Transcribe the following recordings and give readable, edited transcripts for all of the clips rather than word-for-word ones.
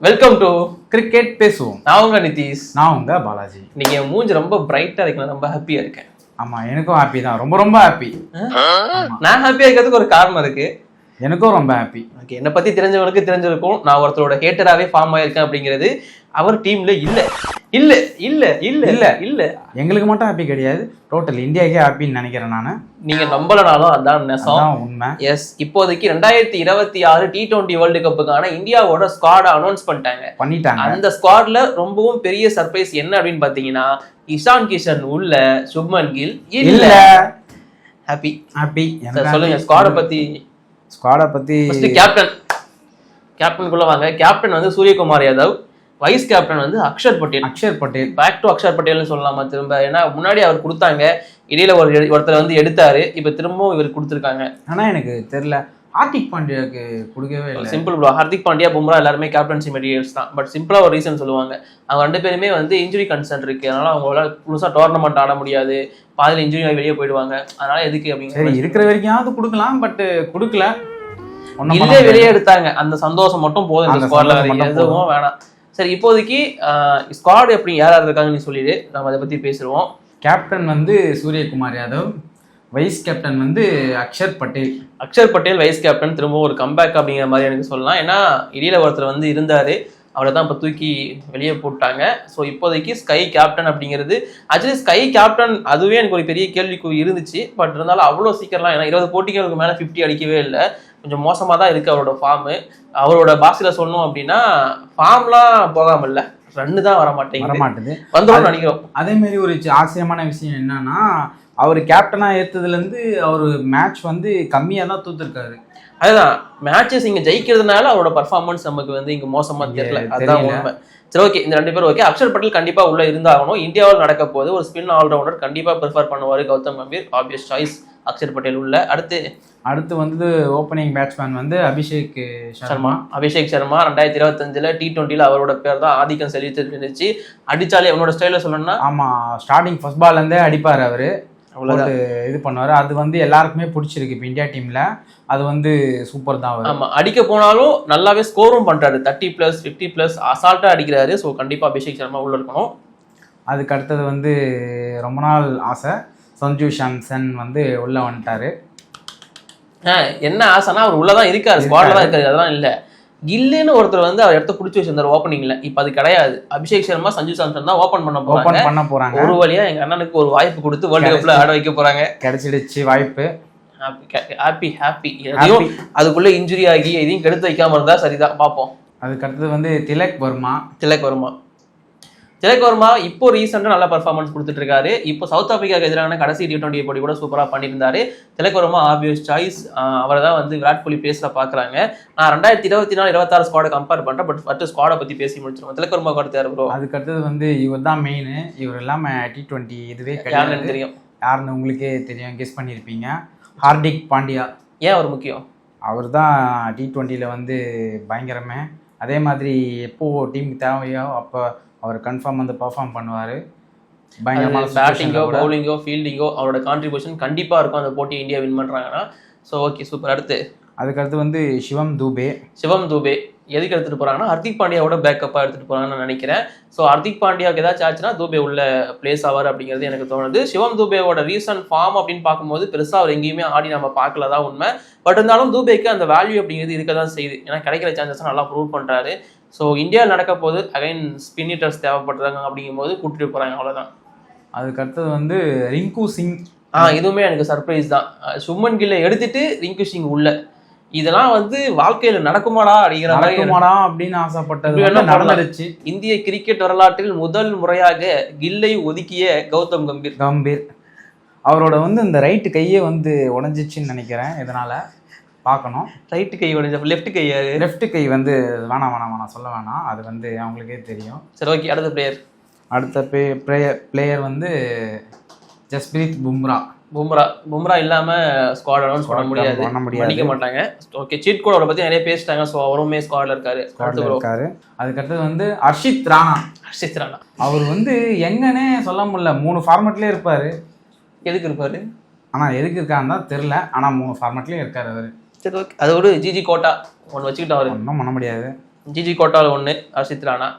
Welcome to cricket பேசுவோம். நான் உங்க நிதிஷ். நான் உங்க பாலாஜி. இன்னைக்கு என் மூஞ்சி ரொம்ப பிரைட்டா இருக்கு, நான் ரொம்ப ஹாப்பியா இருக்கேன். ஆமா, எனக்கும் ஹாப்பி தான், ரொம்ப ரொம்ப ஹாப்பி. நான் ஹாப்பியா இருக்கிறதுக்கு ஒரு காரணம் இருக்கு. எனக்கும் ரொம்ப ஹாப்பி. ஓகே, என்னை பத்தி தெரிஞ்சவங்களுக்கு தெரிஞ்சிருக்கும், நான் ஒருத்தரோட ஹேட்டராகவே ஃபார்ம் ஆயிருக்கேன் அப்படிங்கிறது. அவர் டீம்ல இல்ல இல்ல இல்ல இல்ல இல்ல இல்ல எங்களுக்கு மட்டும் ஹாப்பி கிடையாது, டோட்டல் இந்தியாவுக்கே ஹாப்பின்னு நினைக்கிறேன் நான். நீங்க நம்பலனாலும் அதான் நெசம், உண்மை. எஸ். இப்போதைக்கு 2026 T20 வேர்ல்டு கப்புக்கான இந்தியாவோட ஸ்குவாட் அனௌன்ஸ் பண்ணிட்டாங்க. அந்த ஸ்குவாட்ல ரொம்பவும் பெரிய சர்ப்ரைஸ் என்ன அப்படின்னு பாத்தீங்கன்னா, இஷான் கிஷன் உள்ள, சுப்மன் கில் இல்ல. Happy happy. சொல்லுங்க ஸ்குவாட பத்தி. கேப்டனுக்குள்ள வாங்க. கேப்டன் வந்து சூரியகுமார் யாதவ், வைஸ் கேப்டன் வந்து அக்ஷர் பட்டேல். பேக் டு அக்ஷர் பட்டேல்னு சொல்லலாமா திரும்ப? ஏன்னா முன்னாடி அவர் கொடுத்தாங்க, இடையில ஒருத்தர் வந்து எடுத்தாரு, இப்ப திரும்பவும் இவர் கொடுத்துருக்காங்க. ஆனா எனக்கு தெரியல, ஹார்திக் பாண்டியாவுக்கு கொடுக்கவே இல்லை. சிம்பிள் ப்ரோ, ஹார்திக் பாண்டியா, பும்ரா எல்லாருமே கேப்டன்சி மெட்டீரியல்ஸ் தான். பட் சிம்பிளா ஒரு ரீசன் சொல்லுவாங்க, அவங்க ரெண்டு பேருமே வந்து இன்ஜுரி கன்சர்ன் இருக்கு, அதனால அவங்களால புதுசா டோர்னமெண்ட் ஆட முடியாது, பாதியில் இன்ஜுரி ஆகி வெளியே போயிடுவாங்க, அதனால எதுக்கு அப்படிங்கிற இருக்கிற வரைக்கும் கொடுக்கலாம். பட் கொடுக்கல, இல்லே வெளியே எடுத்தாங்க. அந்த சந்தோஷம் மட்டும் போதும் இந்த ஸ்குவாட்ல, எதுவும் வேணாம். சரி, இப்போதைக்கு ஸ்குவாட் எப்படி யார் இருக்காங்கன்னு சொல்லிட்டு நம்ம அதை பத்தி பேசுவோம். கேப்டன் வந்து சூரியகுமார் யாதவ், வைஸ் கேப்டன் வந்து அக்ஷர் பட்டேல் வைஸ் கேப்டன். திரும்பவும் ஒரு கம்பேக் அப்படிங்கிற மாதிரி எனக்கு சொல்லலாம். ஏன்னா இடையில ஒருத்தர் வந்து இருந்தாரு, அவரை தான் இப்போ தூக்கி வெளியே போட்டாங்க. ஸோ இப்போதைக்கு ஸ்கை கேப்டன் அப்படிங்கிறது, ஆக்சுவலி ஸ்கை கேப்டன் அதுவே எனக்கு ஒரு பெரிய கேள்விக்கு இருந்துச்சு. பட் இருந்தாலும் அவ்வளோ சீக்கிரம்லாம், ஏன்னா 20 போட்டிகளுக்கு மேலே 50 அடிக்கவே இல்லை, கொஞ்சம் மோசமாக தான் இருக்குது அவரோட ஃபார்மு. அவரோட பாக்ஸில் சொல்லணும் அப்படின்னா, ஃபார்ம்லாம் போகாமல் இல்லை, ரன்னு தான் வர மாட்டேங்குது, வந்துடும் நினைக்கிறோம். அதேமாரி ஒரு ஆச்சரியமான விஷயம் என்னன்னா, அவர் கேப்டனாக ஏற்றதுலேருந்து அவர் மேட்ச் வந்து கம்மியாக தான் தூத்துருக்காரு. அதுதான், மேட்சஸ் இங்கே ஜெயிக்கிறதுனால அவரோட பர்ஃபார்மன்ஸ் நமக்கு வந்து இங்கே மோசமாக தெரியல, அதுதான் உண்மை. சரி, ஓகே, இந்த ரெண்டு பேரும் ஓகே. அக்ஷர் பட்டேல் கண்டிப்பாக உள்ளே இருந்தாகணும். இந்தியாவில் நடக்க போது ஒரு ஸ்பின் ஆல்ரவுண்டர் கண்டிப்பாக ப்ரிஃபர் பண்ணுவார் கௌதம் கம்பீர், ஆப்வியஸ் சாய்ஸ் அக்ஷர் பட்டேல் உள்ள. அடுத்து வந்து ஓப்பனிங் பேட்ஸ்மேன் வந்து அபிஷேக் சர்மா. 2025 T20 அவரோட பேர் தான் ஆதிக்கம் செலுத்திட்டு இருந்துச்சு. அடிச்சாலே அவனோட ஸ்டைல சொல்லணும்னா, ஆமா, ஸ்டார்டிங் ஃபர்ஸ்ட் பால்ல இருந்தே அடிப்பாரு அவரு, இது பண்ணுவாரு. அது வந்து எல்லாருக்குமே பிடிச்சிருக்கு இப்போ இந்தியா டீம்ல, அது வந்து சூப்பர் தான். ஆமா, அடிக்க போனாலும் நல்லாவே ஸ்கோரும் பண்றாரு, 30+, 50+ அசால்ட்டா அடிக்கிறாரு. ஸோ கண்டிப்பா அபிஷேக் சர்மா உள்ள இருக்கணும். அதுக்கு அடுத்தது வந்து ரொம்ப நாள் ஆசை, சஞ்சு சாம்சன் வந்து உள்ள வந்துட்டாரு. என்ன ஆசைனா, அவர் உள்ளதான் இருக்காரு, ஸ்குவாட்ல தான் இருக்காரு, அதெல்லாம் இல்ல. கில்லுன்னு ஒருத்தர் வந்து அவர் இடத்த பிடிச்சி வச்சிருந்தாரு ஓப்பனிங்ல, இப்ப அது கிடையாது. அபிஷேக் சர்மா, சஞ்சு சாம்சன் தான் ஓபன் பண்ண போறாங்க. ஒரு வழியா எங்க அண்ணனுக்கு ஒரு வாய்ப்பு கொடுத்து வேர்ல்டு கப்ல ஆட வைக்க போறாங்க. கிடைச்சிடுச்சு வாய்ப்பு. ஹாப்பி. அதுக்குள்ள இன்ஜுரி ஆகி எதையும் கெடுத்து வைக்காம இருந்தா சரிதான், பார்ப்போம். அதுக்கு அடுத்தது வந்து திலக் வர்மா இப்போ ரீசெண்டாக நல்ல பர்ஃபார்மன்ஸ் கொடுத்துட்டு இருக்காரு. இப்போ சவுத் ஆப்பிரிக்காவுக்கு எதிரான கடைசி T20 போட்டி கூட சூப்பராக பண்ணியிருந்தாரு. திலக் வர்மா ஆப்வியஸ் சாய்ஸ், அவரை தான் வந்து விராட் கோலி பேஸில் பார்க்குறாங்க. நான் 2024-26 ஸ்குவாடை கம்பேர் பண்ணுறேன், பட் ஃபர்ஸ்ட் ஸ்குவாடை பற்றி பேசி முடிச்சிருவோம். திலக் வர்மா அடுத்து யார் ப்ரோ? அதுக்கு அடுத்தது வந்து இவர் தான் மெயின். இவர் இல்லாமல் T20 இதுவே யாருன்னு தெரியும், யாருன்னு உங்களுக்கே தெரியும், கெஸ் பண்ணியிருப்பீங்க. ஹார்திக் பாண்டியா. ஏன் அவர் முக்கியம்? அவர் தான் T20 வந்து பயங்கரமே. அதே மாதிரி எப்போ டீமுக்கு தேவையோ அப்போ அவர் கன்ஃபார்ம் வந்து பர்ஃபார்ம் பண்ணுவார். பயங்கரமான பேட்டிங்கோ, பவுலிங்கோ, ஃபீல்டிங்கோ அவரோட கான்ட்ரிபியூஷன் கண்டிப்பாக இருக்கும் அந்த போட்டி இந்தியா வின் பண்ணுறாங்கன்னா. So okay, super. அதுக்கடுத்து வந்து சிவம் தூபே எதுக்கு எடுத்துகிட்டு போகிறாங்கன்னா, ஹர்திக் பாண்டியாவோட பேக்கப்பாக எடுத்துகிட்டு போகிறாங்கன்னு நினைக்கிறேன். ஸோ ஹர்திக் பாண்டியாவுக்கு ஏதாச்சும் ஆச்சுன்னா தூபே உள்ள பிளேஸ் ஆவார் அப்படிங்கிறது எனக்கு தோணுது. சிவம் தூபேவோட ரீசன்ட் ஃபார்ம் அப்படின்னு பார்க்கும்போது பெருசாக அவர் எங்கேயுமே ஆடி நம்ம பார்க்கல தான் உண்மை. பட் இருந்தாலும் தூபேக்கு அந்த வேல்யூ அப்படிங்கிறது இருக்க தான் செய்யுது, ஏன்னா கிடைக்கிற சான்சஸ் நல்லா ப்ரூவ் பண்ணுறாரு. ஸோ இந்தியாவில் நடக்க போது அகைன் ஸ்பின் ஹிட்டர்ஸ் தேவைப்படுறாங்க அப்படிங்கும்போது கூட்டிட்டு போகிறாங்க, அவ்வளோதான். அதுக்கு அடுத்தது வந்து ரிங்கு சிங். இதுவுமே எனக்கு சர்ப்ரைஸ் தான். சுப்மன் கில்லை எடுத்துட்டு ரிங்கு சிங் உள்ள, இதெல்லாம் வந்து வாழ்க்கையில நடக்குமாடா அப்படின்னு ஆசைப்பட்டது நடந்துருச்சு. இந்திய கிரிக்கெட் வரலாற்றில் முதல் முறையாக கில்லை ஒதுக்கிய கௌதம் கம்பீர். அவரோட வந்து இந்த ரைட்டு கையே வந்து உடஞ்சிச்சுன்னு நினைக்கிறேன். இதனால பார்க்கணும். ரைட்டு கை உடஞ்ச, லெஃப்ட் கை வந்து வேணாம் சொல்ல வேணாம், அது வந்து அவங்களுக்கே தெரியும். சரி, ஓகே. அடுத்த பிளேயர் வந்து ஜஸ்பிரீத் பும்ரா இல்லாம ஸ்குவாட் அனௌன்ஸ் பண்ண முடியாது, பண்ணிக்க மாட்டாங்க. ஓகே, சீட் கோட் அவரை பத்தி நிறைய பேசிட்டாங்க. ஸோ அவருமே ஸ்குவாட்ல இருக்காரு. அதுக்கடுத்தது வந்து ஹர்ஷித் ராணா. அவர் வந்து எங்கன்னே சொல்ல முடியல, 3 ஃபார்மேட்லயே இருப்பாரு. எதுக்கு இருப்பாரு? ஆனா எதுக்கு இருக்கான்னு தான் தெரியல, ஆனா 3 ஃபார்மேட்லயே இருக்காரு அவரு. சரி, ஓகே. அதோட ஜிஜி கோட்டா ஒன்று வச்சுக்கிட்டு அவரு ஒன்றும் பண்ண முடியாது. ஜிஜி கோட்டால் 1, ஹர்ஷித் ராணா.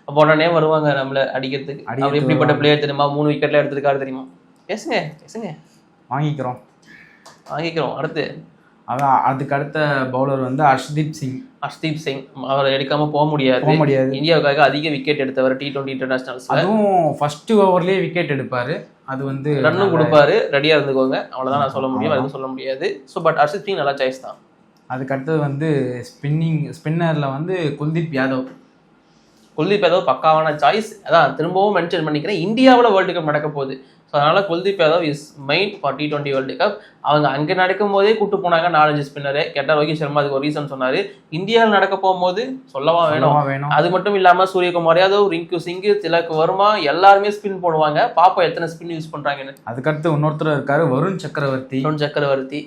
அப்போ உடனே வருவாங்க நம்மள அடிக்கிறதுக்கு. அவர் எப்படிப்பட்ட பிளேயர் தெரியுமா, 3 விக்கெட்ல எடுத்திருக்காரு தெரியுமா. பேசுங்க வாங்கிக்கிறோம். அடுத்து அதான் அதுக்கு அடுத்த பவுலர் வந்து ஹர்ஷ்தீப் சிங். அவர் எடுக்காம போக முடியாது. இந்தியாவுக்காக அதிக விக்கெட் எடுத்தவர் T20 இன்டர்நேஷனல்ஸ். அதுவும் ஃபர்ஸ்ட் ஓவர்லயே விக்கெட் எடுப்பாரு. அது வந்து ரன்னும் கொடுப்பாரு. ரெடியா இருந்துக்கோங்க, அவ்வளவுதான் நான் சொல்ல முடியும். எதுவும் சொல்ல முடியாது. ஸோ பட் ஹர்ஷித் சிங் நல்லா சாய்ஸ் தான். அதுக்கு அடுத்தது வந்து ஸ்பின்னர்ல வந்து குல்தீப் யாதவ் பக்காவான சாய்ஸ். அதான் திரும்பவும் மென்ஷன் பண்ணிக்கிறேன், இந்தியாவில் வேர்ல்டு கப் நடக்க போகுது. ஸோ அதனால Kuldeep Yadav is main for T20 world cup. அவங்க அங்கே நடக்கும் போதே கூப்பிட்டு போனாங்க 4-5 ஸ்பின்னரு. கேட்டால் ரோஹித் சர்மா அதுக்கு ஒரு ரீசன் சொன்னார். இந்தியாவில் நடக்க போகும்போது சொல்லவா வேணும். அது மட்டும் இல்லாமல் சூரியகுமார் யாதவ், ரிங்கு சிங், திலக் வர்மா எல்லாருமே ஸ்பின் போடுவாங்க. பாப்போம் எத்தனை ஸ்பின் யூஸ் பண்ணுறாங்கன்னு. அதுக்கடுத்து இன்னொருத்தர் இருக்காரு, Varun Chakravarthy,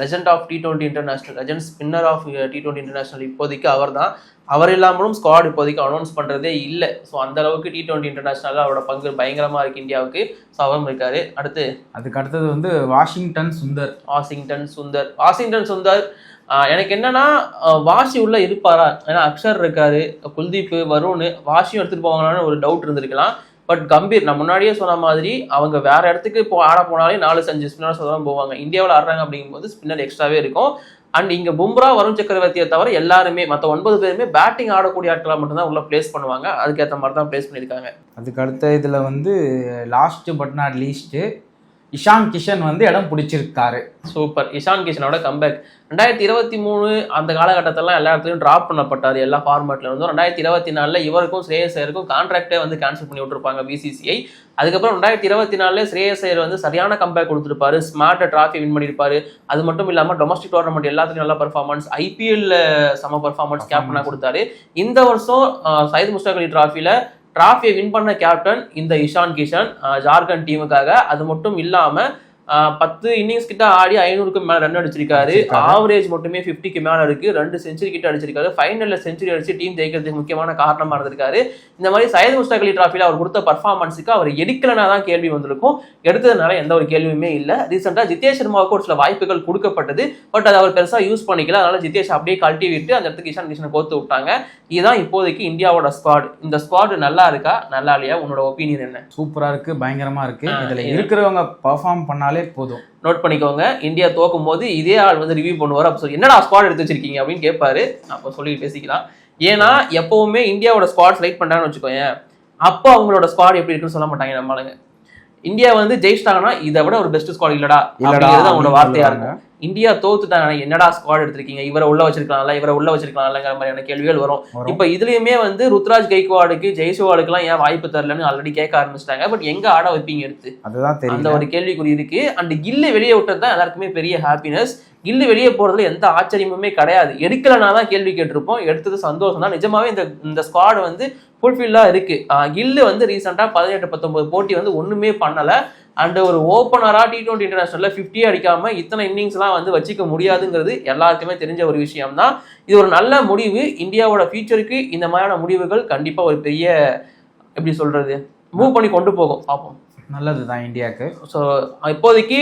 legend of T20 international, legend spinner of T20 international. இப்போதைக்கு அவர் தான். அவர் இல்லாமலும் ஸ்குவாட் இப்போதைக்கு அனௌன்ஸ் பண்ணுறதே இல்லை. ஸோ அந்த அளவுக்கு T20 இன்டர்நேஷனலில் அவரோட பங்கு பயங்கரமாக இருக்குது இந்தியாவுக்கு. ஸோ அவரும் இருக்காரு. அதுக்கு அடுத்தது வந்து வாஷிங்டன் சுந்தர். எனக்கு என்னன்னா வாஷி உள்ள இருப்பாரா, ஏன்னா அக்ஷர் இருக்காரு, குல்தீப், வருண், வாஷியும் எடுத்துட்டு போவாங்களான்னு ஒரு டவுட் இருந்திருக்கலாம். பட் கம்பீர், நான் முன்னாடியே சொன்ன மாதிரி அவங்க வேற இடத்துக்கு ஆட போனாலே 4-5 ஸ்பின்னர்ஸ் தான் போவாங்க. இந்தியாவில் ஆடுறாங்க அப்படிங்கும்போது ஸ்பின்னர் எக்ஸ்ட்ராவே இருக்கும். அண்ட் இங்க பும்ரா, வருண் சக்கரவர்த்தியை தவிர எல்லாருமே மற்ற 9 பேருமே பேட்டிங் ஆடக்கூடிய ஆட்களாக மட்டும்தான் உள்ள பிளேஸ் பண்ணுவாங்க. அதுக்கேற்ற மாதிரி தான் பிளேஸ் பண்ணியிருக்காங்க. அதுக்கு அடுத்த இதுல வந்து last but not least Ishan Kishan வந்து இடம் பிடிச்சிருக்காரு. சூப்பர். இஷான் கிஷனோட கம்பேக் 2023 அந்த காலகட்டத்திலாம் எல்லா இடத்துலையும் ட்ராப் பண்ணப்பட்டார் எல்லா ஃபார்மேட்ல இருந்தும். 2024 இவருக்கும் ஸ்ரேயஸ் ஐயருக்கும் கான்ட்ராக்டே வந்து கேன்சல் பண்ணி விட்டுருப்பாங்க BCCI. அதுக்கப்புறம் 2024 ஸ்ரேயஸ் ஐயர் வந்து சரியான கம்பேக் கொடுத்துருப்பாரு. ஸ்மார்ட் டிராஃபி வின் பண்ணியிருப்பாரு. அது மட்டும் இல்லாமல் டொமஸ்டிக் டோர்னமெண்ட் எல்லாத்துலையும் நல்ல பர்ஃபார்மன்ஸ், IPL சம பர்ஃபார்மன்ஸ் கேப்டனாக கொடுத்தாரு. இந்த வருஷம் சையத் முஸ்டாக் அலி டிராஃபியை வின் பண்ண கேப்டன் இந்த இஷான் கிஷன் ஜார்க்கண்ட் டீமுக்காக. அது மட்டும் இல்லாம 10 இன்னிங்ஸ் கிட்ட ஆடி 500க்கு மேல ரன் அடிச்சிருக்காரு. ஆவரேஜ் மட்டுமே 50க்கு மேல இருக்கு. 2 செஞ்சுரி கிட்ட அடிச்சிருக்காரு. ஃபைனல்ல செஞ்சுரி அடிச்சு டீம் ஜெயிக்கிறதுக்கு முக்கியமான காரணமா இருந்திருக்காரு. இந்த மாதிரி சையத் முஸ்டாக் அலி டிராஃபில அவர் கொடுத்த பர்ஃபார்மன்ஸுக்கு அவர் எடுக்கலனா தான் கேள்வி வந்திருக்கும். எடுத்ததுனால எந்த ஒரு கேள்வியுமே இல்லை. ரீசெண்டா ஜிதேஷ் சர்மாவுக்கு ஒரு சில வாய்ப்புகள் கொடுக்கப்பட்டது. பட் அதை அவர் பெருசா யூஸ் பண்ணிக்கல. அதனால ஜிதேஷ் அப்படியே கழட்டி விட்டு அந்த இடத்துக்கு இஷான் கிஷனை கோத்து விட்டாங்க. இதுதான் இப்போதைக்கு இந்தியாவோட ஸ்குவாட். இந்த ஸ்குவாட் நல்லா இருக்கா, நல்லா இல்லையா, உன்னோட ஒப்பீனியன் என்ன? சூப்பரா இருக்கு, பயங்கரமா இருக்கு. இதுல இருக்கிறவங்க பெர்ஃபார்ம் பண்ணாலே போதும். நோட் பண்ணிக்கோங்க, இந்தியா தோக்கும் போது இதே ஆள் வந்து ரிவ்யூ பண்ணுவார். அப்போ என்னடா ஸ்குவாட் எடுத்து வச்சிருக்கீங்க அப்படின்னு கேட்பாரு. அப்போ சொல்லி பேசிக்கலாம். ஏன்னா எப்பவுமே இந்தியாவோட ஸ்குவாட் செலக்ட் பண்றாங்கன்னு வச்சுக்கோங்க, அப்போ அவங்களோட ஸ்குவாட் எப்படி இருக்குன்னு சொல்ல மாட்டாங்க. நம்மளுங்க இந்தியா வந்து ஜெயிச்சிட்டாங்கன்னா இதை விட ஒரு பெஸ்ட் ஸ்குவாட் இல்லடா அப்படிங்கிறது அவங்களோட வார்த்தையா இருக்கும். இந்தியா தோத்துட்டாங்கன்னா என்னடா ஸ்குவாட் எடுத்திருக்கீங்க, இவரை உள்ள வச்சிருக்கலாம்ங்கிற மாதிரியான கேள்விகள் வரும். இப்ப இதுலயுமே வந்து ருத்ராஜ் கைக்வாடுக்கு, ஜெய்ஸ்வாலுக்கு எல்லாம் ஏன் வாய்ப்பு தரலன்னு ஆல்ரெடி கேட்க ஆரம்பிச்சிட்டாங்க. பட் எங்க ஆட வைப்பீங்க எடுத்து, அந்த ஒரு கேள்விக்குறி இருக்கு. அண்ட் கில்லு வெளியே விட்டது தான் எல்லாருக்குமே பெரிய ஹாப்பினஸ். கில்லு வெளியே போறதுல எந்த ஆச்சரியமுமே கிடையாது. எடுக்கலனா தான் கேள்வி கேட்டிருப்போம். எடுத்தது சந்தோஷம் தான். நிஜமாவே இந்த ஸ்குவாட் வந்து ஃபுல்ஃபில்லா இருக்கு. கில்லு வந்து ரீசெண்டா 18-19 போட்டி வந்து ஒண்ணுமே பண்ணல. அண்ட் ஒரு ஓப்பனரா T20 இன்டர்நேஷனல்ல 50 அடிக்காம இத்தனை இன்னிங்ஸ்லாம் வந்து வச்சுக்க முடியாதுங்கிறது எல்லாருக்குமே தெரிஞ்ச ஒரு விஷயம் தான். இது ஒரு நல்ல முடிவு. இந்தியாவோட ஃபியூச்சருக்கு இந்த மாதிரியான முடிவுகள் கண்டிப்பா ஒரு பெரிய எப்படி சொல்றது மூவ் பண்ணி கொண்டு போகும். பார்ப்போம். நல்லதுதான் இந்தியாவுக்கு. ஸோ இப்போதைக்கு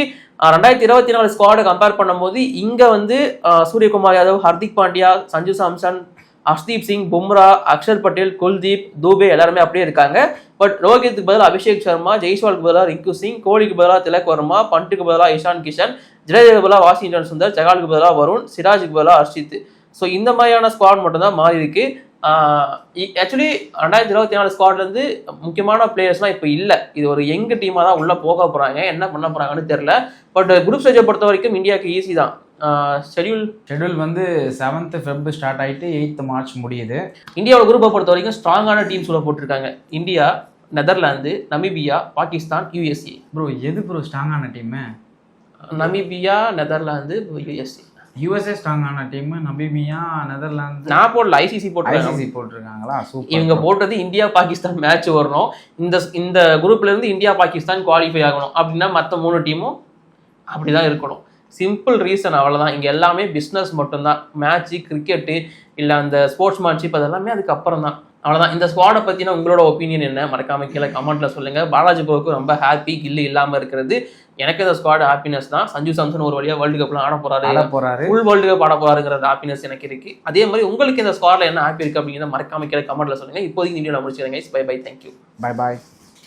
2024 ஸ்குவாடை கம்பேர் பண்ணும்போது இங்க வந்து சூரியகுமார் யாதவ், ஹர்திக் பாண்டியா, சஞ்சு சாம்சன், ஹர்ஷ்தீப் சிங், பும்ரா, அக்ஷர் பட்டேல், குல்தீப், தூபே எல்லாருமே அப்படியே இருக்காங்க. பட் ரோஹித்துக்கு பதிலாக அபிஷேக் சர்மா, ஜெய்ஸ்வாலுக்கு பதிலாக ரிங்கு சிங், கோலிக்கு பதிலாக திலக் வர்மா, பண்ட்டுக்கு பதிலாக இஷான் கிஷன், ஜடேஜாக்கு பதிலாக வாஷிங்டன் சுந்தர், சகாலுக்கு பதிலாக வருண், சிராஜுக்கு பதிலாக ஹர்ஷித். ஸோ இந்த மாதிரியான ஸ்குவாட் மட்டும் தான் மாறி இருக்கு. ஆக்சுவலி 2024 ஸ்குவாட்ல இருந்து முக்கியமான பிளேயர்ஸ்லாம் இப்போ இல்லை. இது ஒரு யங் டீமாக தான் உள்ள போக போறாங்க. என்ன பண்ண போறாங்கன்னு தெரியல. பட் குரூப் ஸ்டேஜை பொறுத்த வரைக்கும் இந்தியாவுக்கு ஈஸி தான். ஷெட்யூல் வந்து 7th Feb ஸ்டார்ட் ஆகிட்டு 8th March முடியுது. இந்தியாவோட குரூப்பை பொறுத்த வரைக்கும் ஸ்ட்ராங்கான டீம்ஸ் உள்ள போட்டிருக்காங்க. India, Netherlands, Namibia, Pakistan, USA. Bro எது ப்ரோ ஸ்ட்ராங்கான டீமு? நமீபியா, நெதர்லாந்து, USA ஸ்ட்ராங்கான டீம். நமீபியா, நெதர்லாந்து நான் போடல, ICC போட்டிருக்காங்களா? இவங்க போட்டது இந்தியா பாகிஸ்தான் மேட்ச் வரணும். இந்த குரூப்ல இருந்து இந்தியா பாகிஸ்தான் குவாலிஃபை ஆகணும் அப்படின்னா மற்ற 3 டீமும் அப்படிதான் இருக்கணும். சிம்பிள் ரீசன், அவ்வளோதான். இங்கே எல்லாமே பிஸ்னஸ் மட்டும்தான். மேட்ச்சு, கிரிக்கெட்டு, இல்லை அந்த ஸ்போர்ட்ஸ் மேன்ஷிப் அதெல்லாமே அதுக்கப்புறம் தான். அவ்வளவுதான். இந்த ஸ்குவாடை பத்தின உங்களோட ஒப்பீனியன் என்ன மறக்காம கீழே கமெண்ட்ல சொல்லுங்க. பாலாஜி ப்ரோக்கு ரொம்ப ஹாப்பி, கில்லு இல்லாம இருக்கிறது. எனக்கு இந்த ஸ்குவாட் ஹாப்பினஸ் தான். சஞ்சு சாம்சன் ஒரு வழியா வேர்ல்டு கப்ல ஆட போறாரு, ஃபுல் வேர்ல்டு கப் ஆட போறாருங்கிற ஹாப்பினஸ் எனக்கு இருக்கு. அதே மாதிரி உங்களுக்கு இந்த ஸ்குவாட்ல என்ன ஹாப்பி இருக்கு அப்படிங்கிறத மறக்காம கீழே கமெண்ட்ல சொல்லுங்க. இப்போதைக்கு வீடியோ முடிச்சிருங்க. பை பை, தேங்க்யூ, பை பாய்.